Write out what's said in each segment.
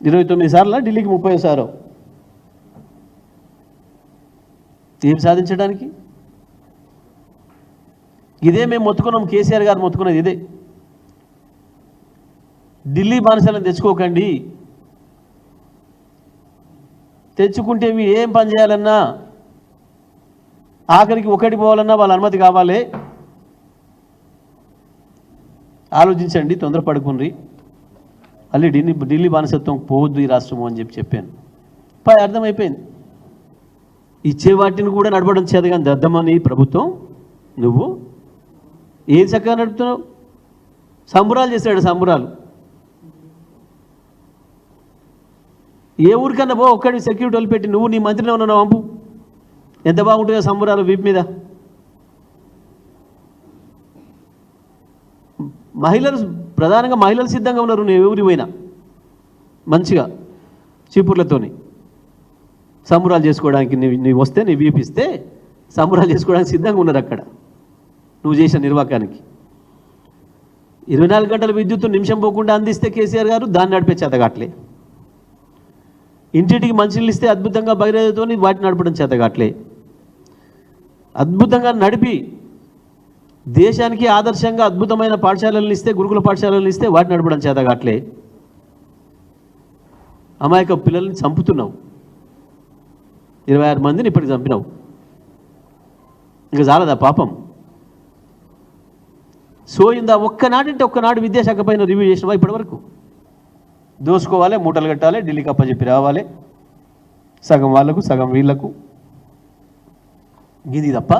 29 సార్లు ఢిల్లీకి 30 సారు. ఏం సాధించడానికి? ఇదే మేము మొత్తుకున్నాం, కేసీఆర్ గారు మొత్తుకున్నది ఇదే. ఢిల్లీ బానిసలను తెచ్చుకోకండి, తెచ్చుకుంటే ఏం పని చేయాలన్నా ఆఖరికి ఒకటి పోవాలన్నా వాళ్ళ అనుమతి కావాలి, ఆలోచించండి, తొందరపడుకుని మళ్ళీ ఢిల్లీ బానిసత్వం పోవద్దు ఈ రాష్ట్రము అని చెప్పాను. అర్థమైపోయింది. ఇచ్చే వాటిని కూడా నడపడం చేత కానీ దద్దమని ప్రభుత్వం నువ్వు ఏది చక్కగా నడుపుతున్నావు? సంబురాలు చేశాడు, సంబురాలు. ఏ ఊరికన్నా పో, ఒక్కడి సెక్యూరిటీ వాళ్ళు పెట్టి నువ్వు నీ మంత్రిని ఉన్నావు పంపు, ఎంత బాగుంటుందో సంబురాలు వీపు మీద. మహిళలు ప్రధానంగా మహిళలు సిద్ధంగా ఉన్నారు. నువ్వు ఎవరి పోయినా మంచిగా చీపుర్లతోని సంబురాలు చేసుకోవడానికి నీవు వస్తే నీ వీపిస్తే సంబురాలు చేసుకోవడానికి సిద్ధంగా ఉన్నారు అక్కడ నువ్వు చేసిన నిర్వాకానికి. 24 గంటల విద్యుత్తు నిమిషం పోకుండా అందిస్తే కేసీఆర్ గారు దాన్ని నడిపే చేతగాట్లే. ఇంటింటికి మంచినీళ్ళు ఇస్తే అద్భుతంగా బహిరేతో వాటిని నడపడం చేతగాట్లే. అద్భుతంగా నడిపి దేశానికి ఆదర్శంగా అద్భుతమైన పాఠశాలలను ఇస్తే, గురుకుల పాఠశాలలను ఇస్తే వాటిని నడపడం చేతగాట్లే. అమాయక పిల్లల్ని చంపుతున్నావు. 26 మందిని ఇప్పటికి చంపినావు. ఇంకా చాలదా పాపం? సోయిందా? ఒక్కనాడంటే ఒక్కనాడు విద్యాశాఖ పైన రివ్యూ చేసినవా ఇప్పటి వరకు? దోసుకోవాలి, మూటలు కట్టాలి, ఢిల్లీకి అప్పచెప్పి రావాలి, సగం వాళ్ళకు సగం వీళ్లకు, గిది తప్ప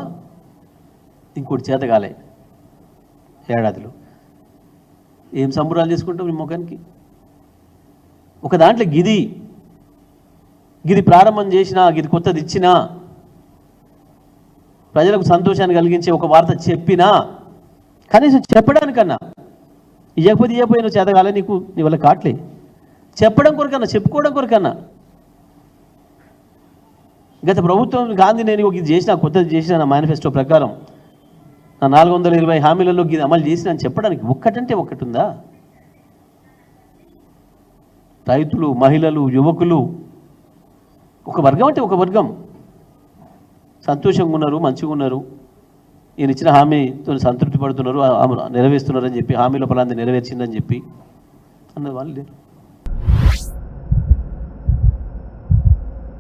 ఇంకోటి చేతగాలే. ఏడాదిలో ఏం సంబురాలు చేసుకుంటావు నీ ముఖానికి? ఒక దాంట్లో గిది ప్రారంభం చేసినా, గిది కొత్తది ఇచ్చినా, ప్రజలకు సంతోషాన్ని కలిగించే ఒక వార్త చెప్పినా, కనీసం చెప్పడానికన్నా, ఇవ్వకపోయినా చేతగాలే నీకు, నీ వల్ల కాట్లే. చెప్పడం కొరకన్నా, చెప్పుకోవడం కొరకన్నా. గత ప్రభుత్వం గాంధీ నేను ఇది చేసిన, కొత్తది చేసిన, నా మేనిఫెస్టో ప్రకారం నా 420 హామీలలో ఇది అమలు చేసిన అని చెప్పడానికి ఒక్కటంటే ఒక్కటి ఉందా? రైతులు, మహిళలు, యువకులు, ఒక వర్గం అంటే ఒక వర్గం సంతోషంగా ఉన్నారు, మంచిగా ఉన్నారు, ఈయన ఇచ్చిన హామీతో సంతృప్తి పడుతున్నారు, నెరవేరుస్తున్నారని చెప్పి, హామీలో ఫలాంది నెరవేర్చిందని చెప్పి అన్నది వాళ్ళు లేరు.